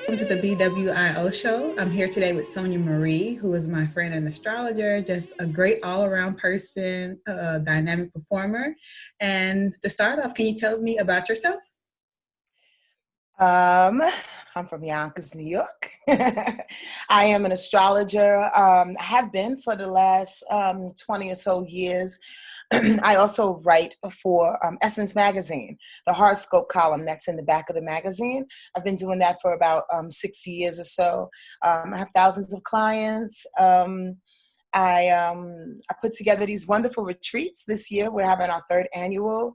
Welcome to the BWIO show. I'm here today with Sonja Marie, who is my friend and astrologer, just a great all-around person, a dynamic performer. And to start off, can you tell me about yourself? I'm from Yonkers, New York. I am an astrologer, have been for the last 20 or so years. I also write for Essence Magazine, the horoscope column that's in the back of the magazine. I've been doing that for about 6 years or so. I have thousands of clients. I put together these wonderful retreats this year. We're having our third annual,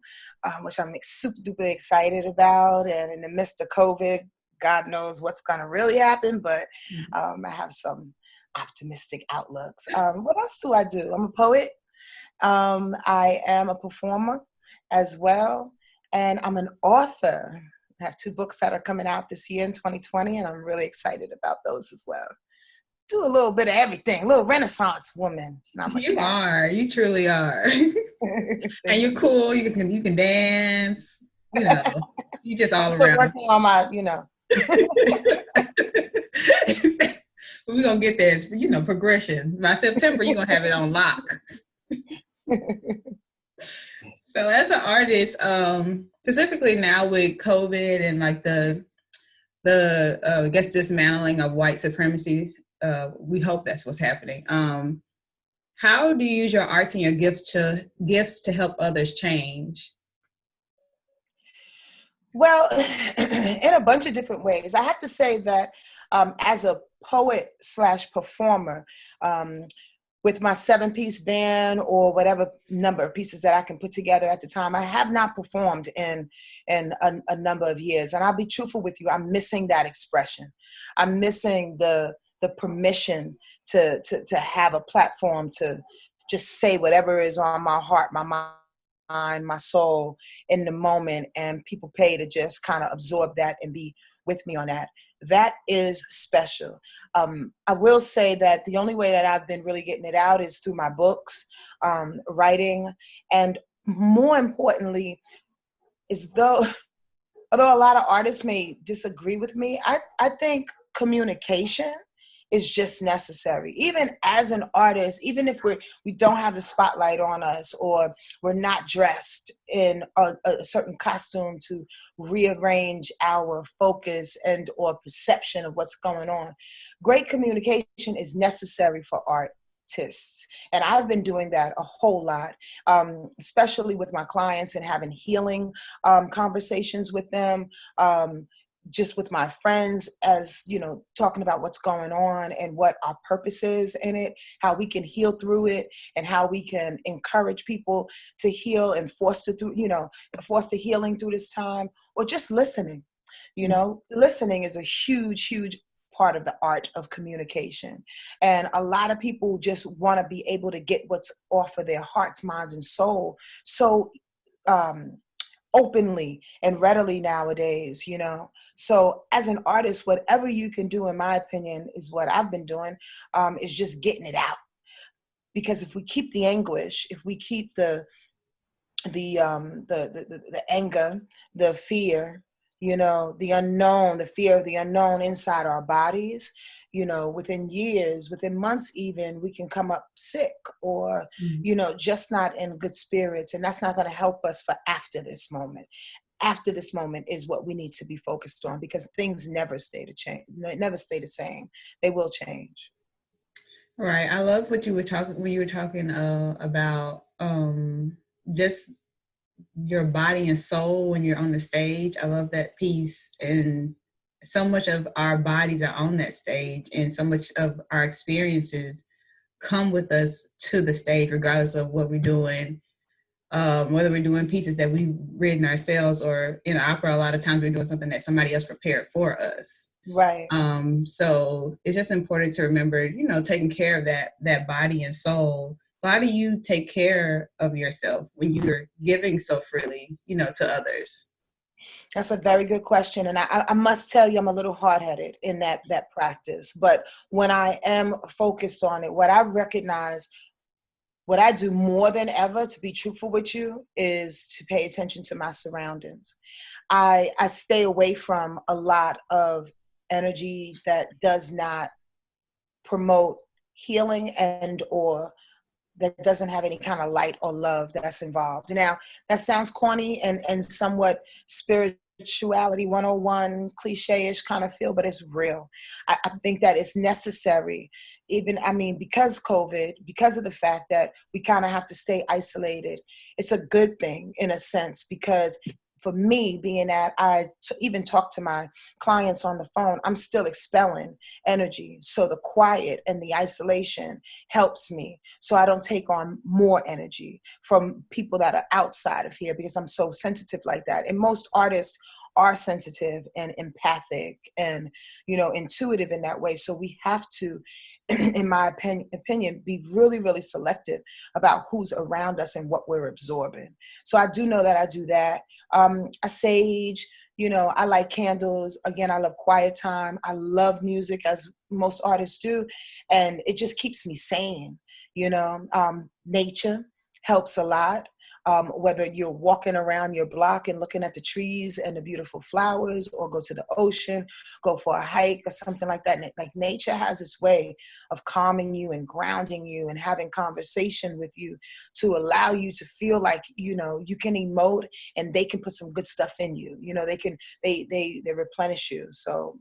which I'm super duper excited about. And in the midst of COVID, God knows what's going to really happen, but I have some optimistic outlooks. What else do I do? I'm a poet. I am a performer as well, and I'm an author. I have 2 books that are coming out this year in 2020, and I'm really excited about those as well. Do a little bit of everything, a little Renaissance woman. You truly are. And you're cool. You can dance, you just all I'm still around. working on my, We're going to get there. It's, progression. By September, you're going to have it on lock. So as an artist, specifically now with COVID and like the I guess dismantling of white supremacy, we hope that's what's happening. How do you use your arts and your gifts to help others change? Well, in a bunch of different ways. I have to say that as a poet / performer, with my 7-piece band or whatever number of pieces that I can put together at the time, I have not performed in a number of years. And I'll be truthful with you, I'm missing that expression. I'm missing the permission to have a platform to just say whatever is on my heart, my mind, my soul in the moment, and people pay to just kind of absorb that and be with me on that. That is special. I will say that the only way that I've been really getting it out is through my books, writing, and more importantly, although a lot of artists may disagree with me, I think communication is just necessary. Even as an artist, even if we don't have the spotlight on us, or we're not dressed in a certain costume to rearrange our focus and or perception of what's going on, great communication is necessary for artists. And I've been doing that a whole lot, especially with my clients and having healing conversations with them. Just with my friends, as talking about what's going on and what our purpose is in it, how we can heal through it, and how we can encourage people to heal and foster healing through this time, or just listening. Listening is a huge part of the art of communication. And a lot of people just want to be able to get what's off of their hearts, minds, and soul so openly and readily nowadays. So as an artist, whatever you can do, in my opinion, is what I've been doing, is just getting it out. Because if we keep the anguish, if we keep the anger, the fear, the unknown, the fear of the unknown inside our bodies, within years, within months even, we can come up sick or, just not in good spirits. And that's not going to help us for after this moment. After this moment is what we need to be focused on, because things never stay the same. They will change. Right. I love what you were talking when you were talking about just your body and soul when you're on the stage. I love that piece. And so much of our bodies are on that stage, and so much of our experiences come with us to the stage, regardless of what we're doing. Whether we're doing pieces that we've written ourselves, or in opera, a lot of times we're doing something that somebody else prepared for us. Right. So it's just important to remember, taking care of that body and soul. How do you take care of yourself when you're giving so freely, to others? That's a very good question. And I must tell you, I'm a little hard-headed in that practice. But when I am focused on it, what I recognize, what I do more than ever, to be truthful with you, is to pay attention to my surroundings. I stay away from a lot of energy that does not promote healing and or that doesn't have any kind of light or love that's involved. Now, that sounds corny and somewhat spirituality 101 cliche-ish kind of feel, but it's real. I think that it's necessary. Even, I mean, because COVID, because of the fact that we kind of have to stay isolated, it's a good thing in a sense, because for me, being that even talk to my clients on the phone, I'm still expelling energy. So the quiet and the isolation helps me so I don't take on more energy from people that are outside of here, because I'm so sensitive like that. And most artists are sensitive and empathic and, intuitive in that way. So we have to, in my opinion, be really, really selective about who's around us and what we're absorbing. So I do know that I do that. I sage, I like candles. Again, I love quiet time. I love music, as most artists do. And it just keeps me sane. Nature helps a lot. Whether you're walking around your block and looking at the trees and the beautiful flowers, or go to the ocean, go for a hike or something like that. Like, nature has its way of calming you and grounding you and having conversation with you to allow you to feel like, you can emote, and they can put some good stuff in you. They replenish you. So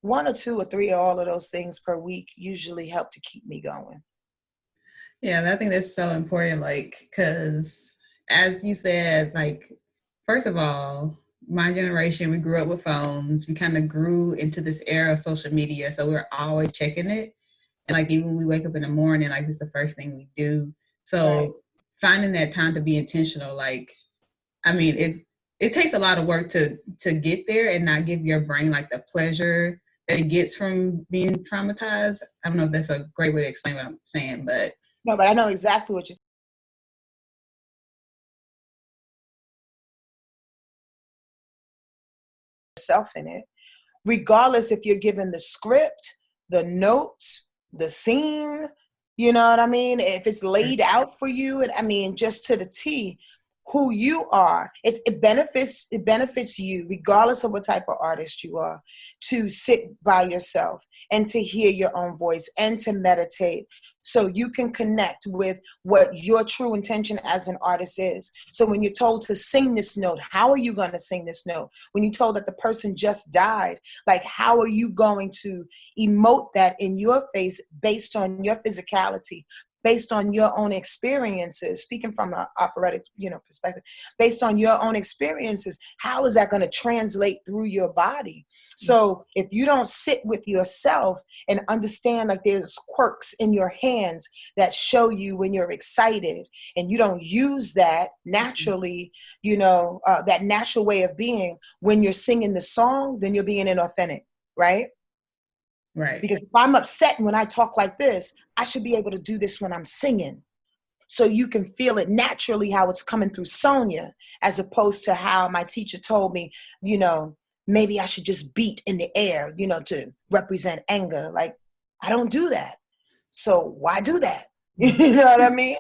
1 or 2 or 3 or all of those things per week usually help to keep me going. Yeah, I think that's so important, because as you said, first of all, my generation, we grew up with phones. We kind of grew into this era of social media, so we're always checking it. And even when we wake up in the morning, it's the first thing we do. So right. Finding that time to be intentional, it takes a lot of work to get there and not give your brain the pleasure that it gets from being traumatized. I don't know if that's a great way to explain what I'm saying, but no, but I know exactly what you're self in it, regardless if you're given the script, the notes, the scene, you know what I mean? If it's laid out for you, and I mean, just to the T, who you are, it benefits you, regardless of what type of artist you are, to sit by yourself and to hear your own voice and to meditate, so you can connect with what your true intention as an artist is. So when you're told to sing this note, how are you going to sing this note? When you're told that the person just died, how are you going to emote that in your face based on your physicality, based on your own experiences, speaking from an operatic, perspective, based on your own experiences, how is that going to translate through your body? So if you don't sit with yourself and understand, there's quirks in your hands that show you when you're excited, and you don't use that naturally, that natural way of being when you're singing the song, then you're being inauthentic, right? Right. Because if I'm upset when I talk like this, I should be able to do this when I'm singing. So you can feel it naturally how it's coming through Sonja, as opposed to how my teacher told me, maybe I should just beat in the air, to represent anger. I don't do that. So why do that? You know what I mean?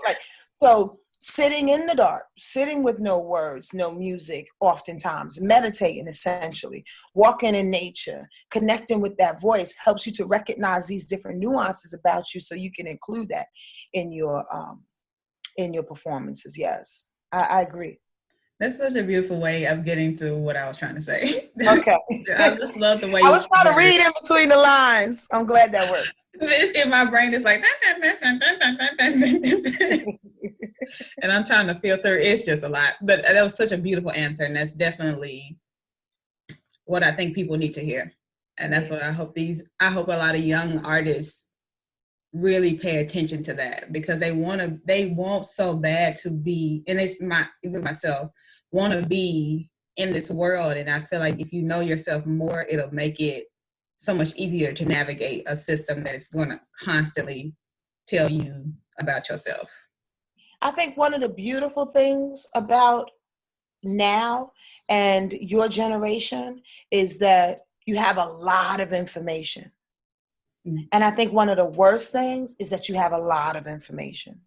So sitting in the dark, sitting with no words, no music, oftentimes, meditating essentially, walking in nature, connecting with that voice helps you to recognize these different nuances about you, so you can include that in your performances. Yes, I agree. That's such a beautiful way of getting to what I was trying to say. Okay. I just love the way I was trying to read in between the lines. I'm glad that worked. It's in my brain. It's and I'm trying to filter. It's just a lot. But that was such a beautiful answer. And that's definitely what I think people need to hear. And that's what I hope a lot of young artists really pay attention to that, because they want so bad to be, and even myself, want to be in this world. And I feel like if you know yourself more, it'll make it so much easier to navigate a system that is going to constantly tell you about yourself. I think one of the beautiful things about now and your generation is that you have a lot of information. And I think one of the worst things is that you have a lot of information.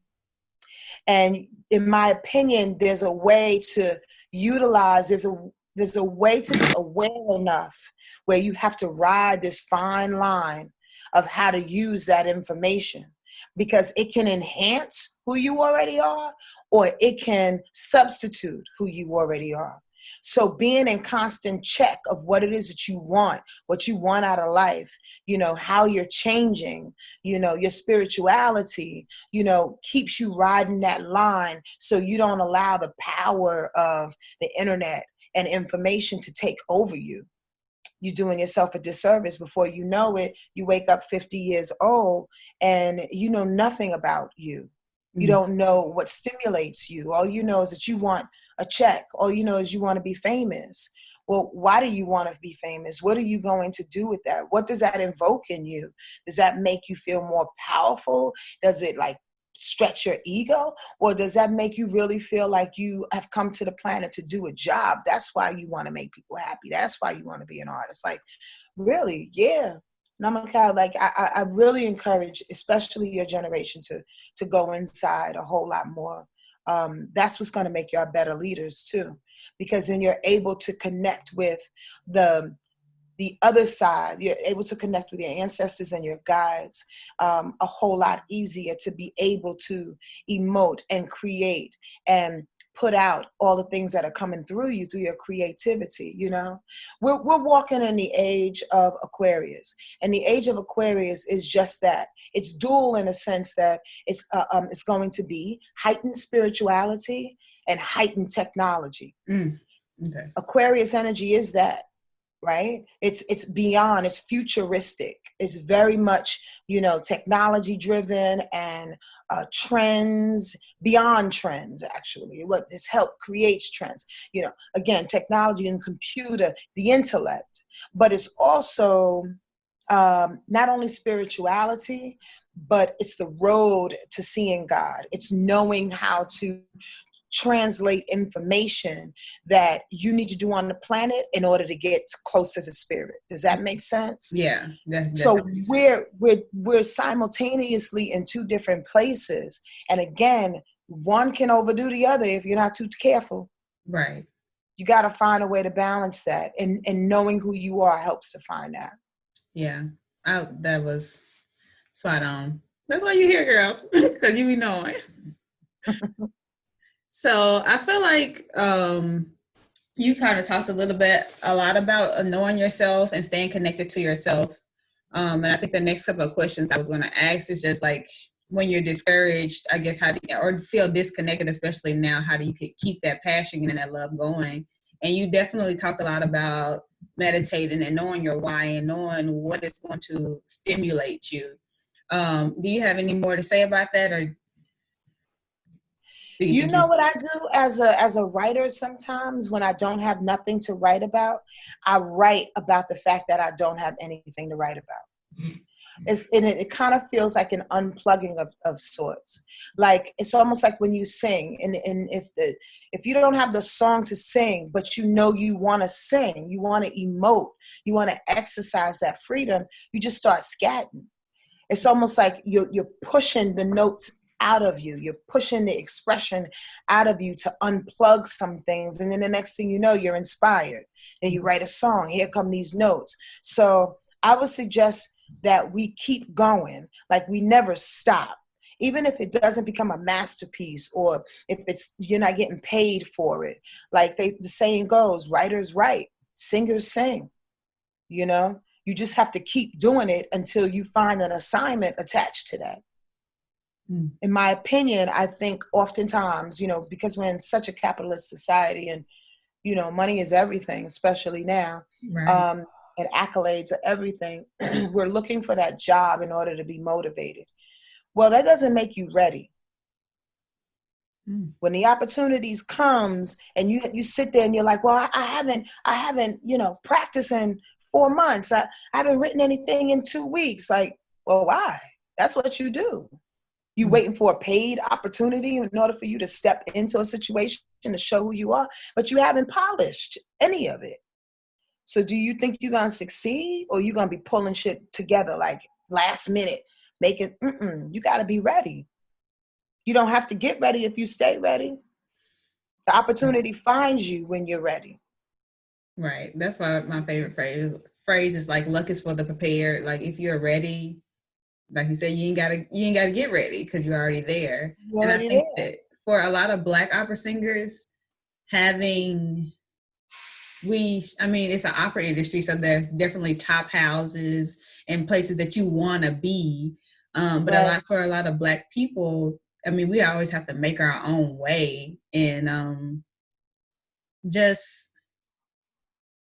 And in my opinion, there's a way to utilize, There's a way to be aware enough where you have to ride this fine line of how to use that information, because it can enhance who you already are, or it can substitute who you already are. So being in constant check of what it is that you want, what you want out of life, how you're changing, your spirituality, keeps you riding that line, so you don't allow the power of the internet and information to take over you. You're doing yourself a disservice. Before you know it, you wake up 50 years old and you know nothing about you. You don't know what stimulates you. All you know is that you want a check. All you know is you want to be famous. Well, why do you want to be famous? What are you going to do with that? What does that invoke in you? Does that make you feel more powerful? Does it stretch your ego? Or does that make you really feel like you have come to the planet to do a job? That's why you want to make people happy. That's why you want to be an artist. Really? Yeah. Namakai, I really encourage, especially your generation, to go inside a whole lot more. That's what's going to make you our better leaders too, because then you're able to connect with the other side. You're able to connect with your ancestors and your guides a whole lot easier, to be able to emote and create and put out all the things that are coming through you, through your creativity. We're walking in the age of Aquarius, and the age of Aquarius is just that. It's dual in a sense that it's going to be heightened spirituality and heightened technology. Okay. Aquarius energy is that. Right? It's beyond, it's futuristic. It's very much, technology driven, and trends, beyond trends, actually. What has helped creates trends. Again, technology and computer, the intellect, but it's also not only spirituality, but it's the road to seeing God. It's knowing how to translate information that you need to do on the planet in order to get closer to spirit. Does that make sense? Yeah. So we're simultaneously in two different places, and again, one can overdo the other if you're not too careful. Right. You got to find a way to balance that, and knowing who you are helps to find that. Yeah, that was spot on. That's why you're here, girl, because you be knowing. So I feel like you kind of talked a lot about knowing yourself and staying connected to yourself. And I think the next couple of questions I was going to ask is just when you're discouraged, I guess, or feel disconnected, especially now, how do you keep that passion and that love going? And you definitely talked a lot about meditating and knowing your why and knowing what is going to stimulate you. Do you have any more to say about that, or you know what I do as a writer? Sometimes when I don't have nothing to write about, I write about the fact that I don't have anything to write about. It kind of feels like an unplugging of sorts. It's almost like when you sing, and if you don't have the song to sing, but you want to sing, you want to emote, you want to exercise that freedom, you just start scatting. It's almost like you're pushing the notes out of you. You're pushing the expression out of you to unplug some things. And then the next thing you know, you're inspired. And you write a song. Here come these notes. So I would suggest that we keep going. We never stop. Even if it doesn't become a masterpiece, or if you're not getting paid for it. The saying goes, writers write, singers sing. You just have to keep doing it until you find an assignment attached to that. In my opinion, I think oftentimes, because we're in such a capitalist society, and, money is everything, especially now, right. And accolades are everything. We're looking for that job in order to be motivated. Well, that doesn't make you ready. When the opportunities comes and you sit there and you're like, well, I haven't, practiced in 4 months. I haven't written anything in 2 weeks. Well, why? That's what you do. You waiting for a paid opportunity in order for you to step into a situation to show who you are, but you haven't polished any of it. So do you think you're going to succeed, or you're going to be pulling shit together last minute, you got to be ready. You don't have to get ready if you stay ready. The opportunity finds you when you're ready. Right. That's why my favorite phrase is like luck is for the prepared. Like if you're ready, like you said, you ain't gotta get ready because you're already there. You're And I already think there. that for a lot of Black opera singers, having I mean, it's an opera industry, so there's definitely top houses and places that you want to be. But Right. for a lot of Black people, I mean, we always have to make our own way, and just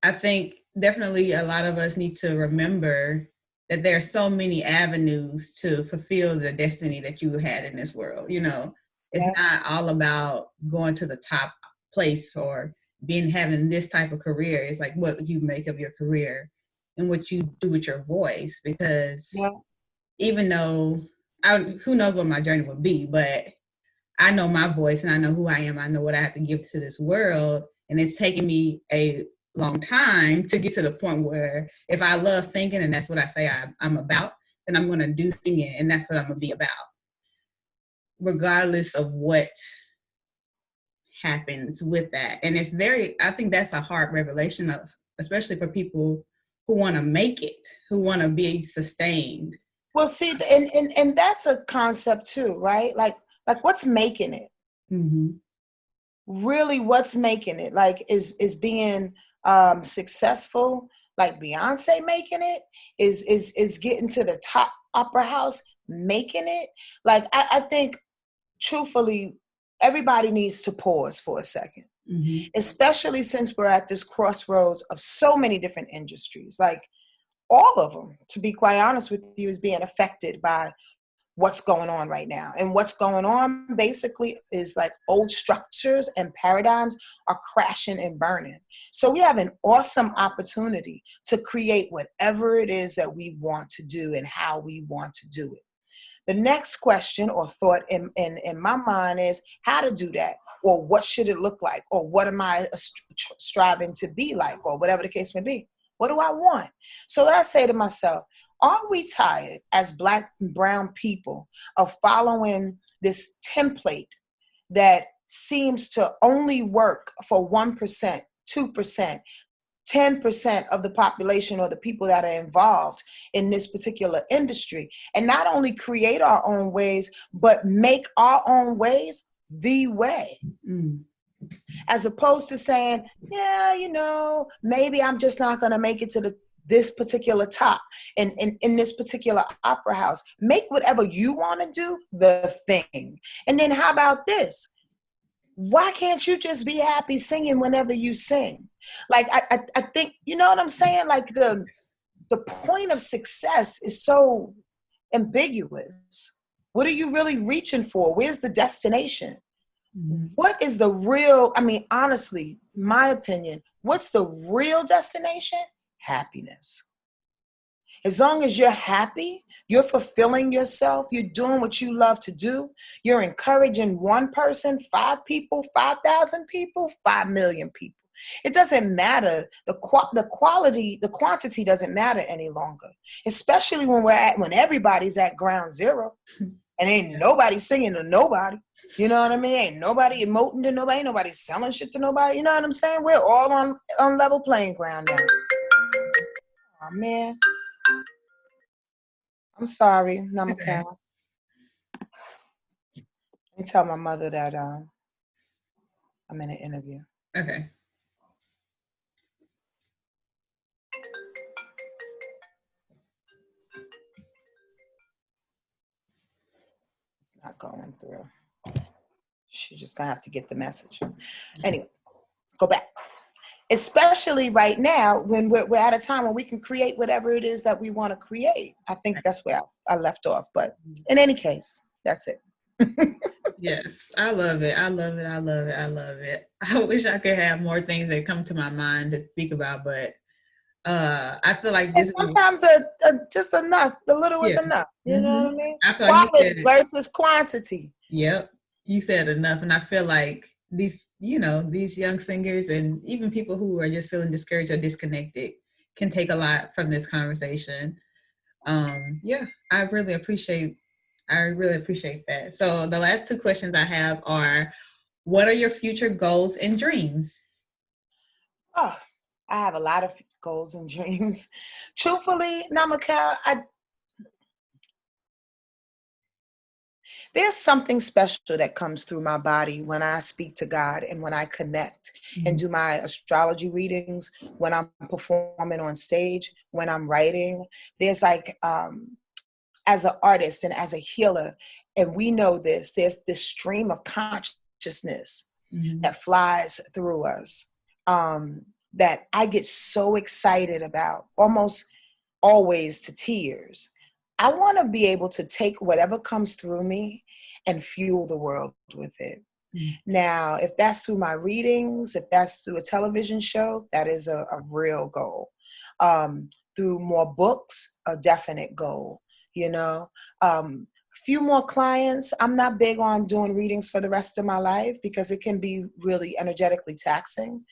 I think definitely a lot of us need to remember that there are so many avenues to fulfill the destiny that you had in this world. You know, it's Yeah. not all about going to the top place or having this type of career. It's like what you make of your career and what you do with your voice. Because Yeah. even though who knows what my journey will be, but I know my voice and I know who I am. I know what I have to give to this world. And it's taken me a long time to get to the point where if I love singing and that's what I say I'm about, then I'm going to do singing and that's what I'm going to be about, regardless of what happens with that. And I think that's a hard revelation, especially for people who want to make it, who want to be sustained. Well, see, and that's a concept too, right? Like what's making it? Mm-hmm. Really, what's making it? Like, is being successful, like Beyonce making it? Is getting to the top opera house making it? Like, I think truthfully, everybody needs to pause for a second, Mm-hmm. especially since we're at this crossroads of so many different industries. Like all of them, to be quite honest with you, is being affected by what's going on right now. And what's going on basically is like old structures and paradigms are crashing and burning. So we have an awesome opportunity to create whatever it is that we want to do and how we want to do it. The next question or thought in my mind is how to do that, or what should it look like, or what am I striving to be like, or whatever the case may be. What do I want? So I say to myself, are we tired as Black and brown people of following this template that seems to only work for 1%, 2%, 10% of the population or the people that are involved in this particular industry, and not only create our own ways, but make our own ways the way? As opposed to saying, yeah, maybe I'm just not going to make it to this particular top in this particular opera house. Make whatever you want to do the thing. And then how about this? Why can't you just be happy singing whenever you sing? Like, I think, you know what I'm saying? Like the point of success is so ambiguous. What are you really reaching for? Where's the destination? Mm-hmm. What is the real, I mean, honestly, my opinion, what's the real destination? Happiness. As long as you're happy, you're fulfilling yourself, you're doing what you love to do, you're encouraging one person, 5 people, 5,000 people, 5 million people. It doesn't matter. The quality, the quantity doesn't matter any longer, especially when everybody's at ground zero and ain't nobody singing to nobody. You know what I mean? Ain't nobody emoting to nobody, ain't nobody selling shit to nobody. You know what I'm saying? We're all on level playing ground now. Oh man. I'm sorry, Okay. Namakal. Let me tell my mother that I'm in an interview. Okay. It's not going through. She's just gonna have to get the message. Anyway, go back. Especially right now when we're at a time when we can create whatever it is that we want to create. I think that's where I left off. But in any case, that's it. Yes, I love it. I love it. I love it. I love it. I wish I could have more things that come to my mind to speak about, but I feel like And this is sometimes just enough. The little is yeah. enough. You know Hmm. what I mean? I feel like you said Quality it. versus quantity. Yep, you said enough, and I feel like these young singers and even people who are just feeling discouraged or disconnected can take a lot from this conversation. Yeah, I really appreciate that. So the last two questions I have are, what are your future goals and dreams? Oh, I have a lot of goals and dreams. Truthfully, Namaka, there's something special that comes through my body when I speak to God and when I connect and do my astrology readings, when I'm performing on stage, when I'm writing. There's like, as an artist and as a healer, and we know this, there's this stream of consciousness that flies through us, that I get so excited about, almost always to tears. I want to be able to take whatever comes through me and fuel the world with it. Now, if that's through my readings, if that's through a television show, that is a real goal. Through more books, a definite goal, you know. Few more clients. I'm not big on doing readings for the rest of my life because it can be really energetically taxing.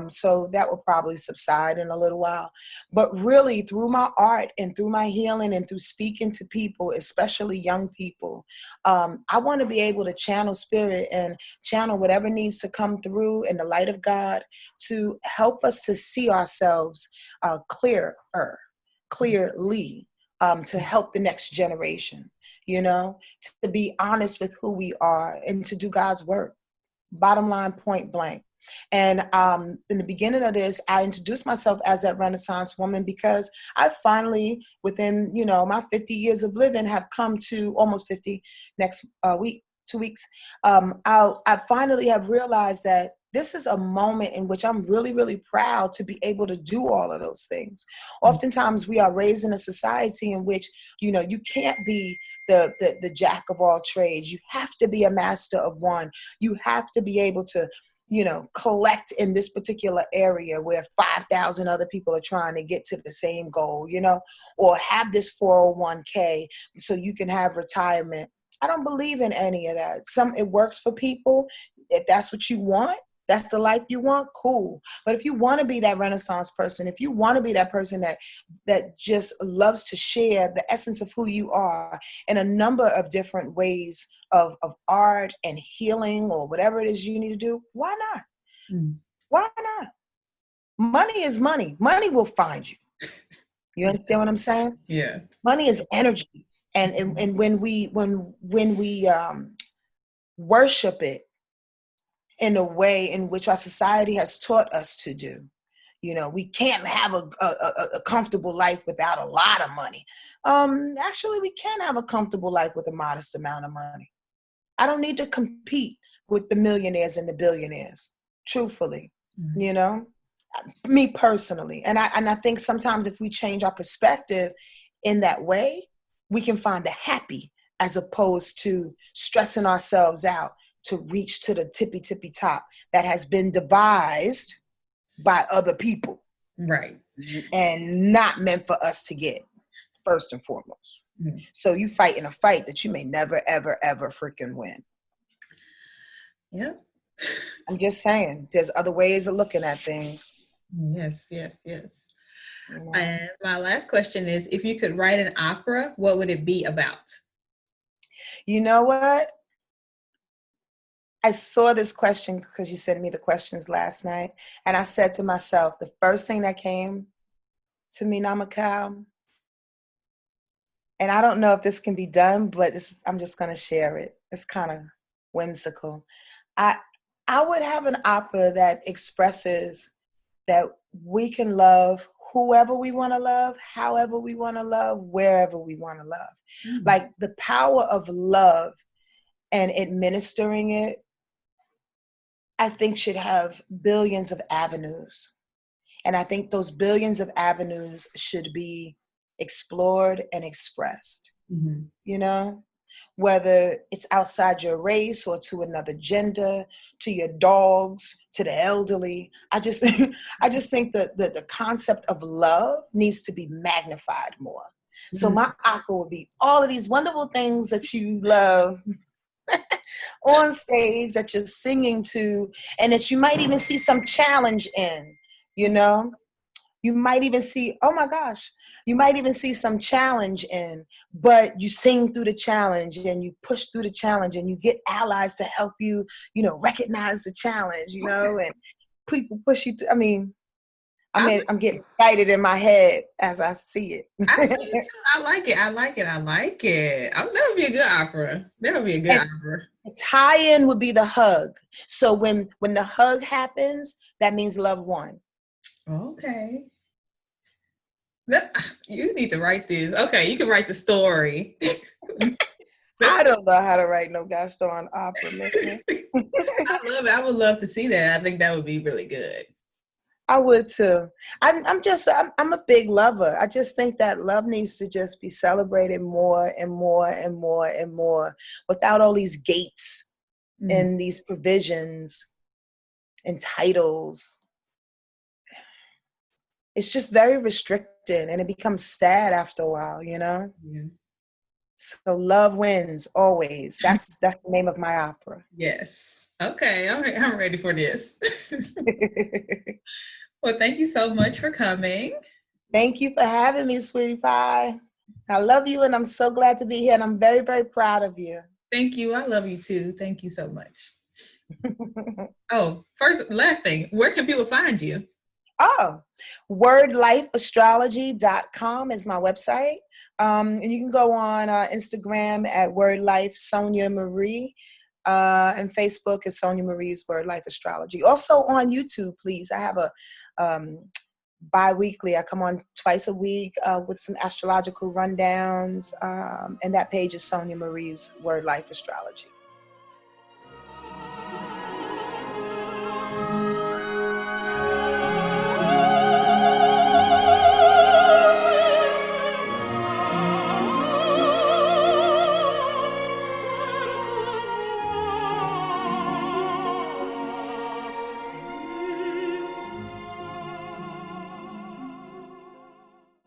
So that will probably subside in a little while. But really, through my art and through my healing and through speaking to people, especially young people, I want to be able to channel spirit and channel whatever needs to come through in the light of God to help us to see ourselves clearly, to help the next generation, you know, to be honest with who we are and to do God's work. Bottom line, point blank. And in the beginning of this, I introduced myself as that Renaissance woman because I finally, within, my 50 years of living, have come to almost 50 next week, 2 weeks. I finally have realized that this is a moment in which I'm really, really proud to be able to do all of those things. Oftentimes we are raised in a society in which, you can't be the jack of all trades. You have to be a master of one. You have to be able to, collect in this particular area where 5,000 other people are trying to get to the same goal, or have this 401k so you can have retirement. I don't believe in any of that. It works for people. If that's what you want, that's the life you want, cool. But if you want to be that Renaissance person, if you want to be that person that just loves to share the essence of who you are in a number of different ways of art and healing or whatever it is you need to do, why not? Why not? Money is money. Money will find you. You understand what I'm saying? Yeah. Money is energy. And when we worship it in a way in which our society has taught us to do, we can't have a comfortable life without a lot of money. Actually, we can have a comfortable life with a modest amount of money. I don't need to compete with the millionaires and the billionaires, truthfully, me personally. And I think sometimes if we change our perspective in that way, we can find the happy as opposed to stressing ourselves out to reach to the tippy top that has been devised by other people. Right. And not meant for us to get, first and foremost. So you fight in a fight that you may never, ever, ever freaking win. Yeah. I'm just saying, there's other ways of looking at things. Yes. And my last question is, if you could write an opera, what would it be about? You know what? I saw this question because you sent me the questions last night. And I said to myself, the first thing that came to me, Namakal, and I don't know if this can be done, but I'm just going to share it. It's kind of whimsical. I would have an opera that expresses that we can love whoever we want to love, however we want to love, wherever we want to love. Like the power of love and administering it, I think should have billions of avenues. And I think those billions of avenues should be explored and expressed, whether it's outside your race or to another gender, to your dogs, to the elderly. I just think that the concept of love needs to be magnified more. So my opera would be all of these wonderful things that you love on stage that you're singing to, and that you might even see some challenge in, you might even see, oh my gosh, you might even see some challenge in, but you sing through the challenge and you push through the challenge and you get allies to help you, recognize the challenge, and people push you through. I mean, I, I'm getting excited in my head as I see I see it it. too. I like it. I like it. I like it. Oh, that would be a good opera. That would be a good And opera. the tie-in would be the hug. So when the hug happens, that means love won. Okay. You need to write this. Okay, you can write the story. I don't know how to write no Gaston opera, man. I love it. I would love to see that. I think that would be really good. I would too. I'm a big lover. I just think that love needs to just be celebrated more and more and more and more without all these gates Mm, and these provisions and titles. It's just very restricted and it becomes sad after a while, you know? yeah. So love wins always. That's the name of my opera. Yes. Okay, I'm ready for this. Well, thank you so much for coming. Thank you for having me, sweetie pie. I love you and I'm so glad to be here and I'm very, very proud of you. Thank you. I love you too. Thank you so much. Oh, first, last thing, where can people find you? Oh, wordlifeastrology.com is my website. And you can go on Instagram at wordlife Sonja Marie. And Facebook is Sonja Marie's Word Life Astrology. Also on YouTube, please. I have a bi-weekly. I come on twice a week with some astrological rundowns. And that page is Sonja Marie's Word Life Astrology.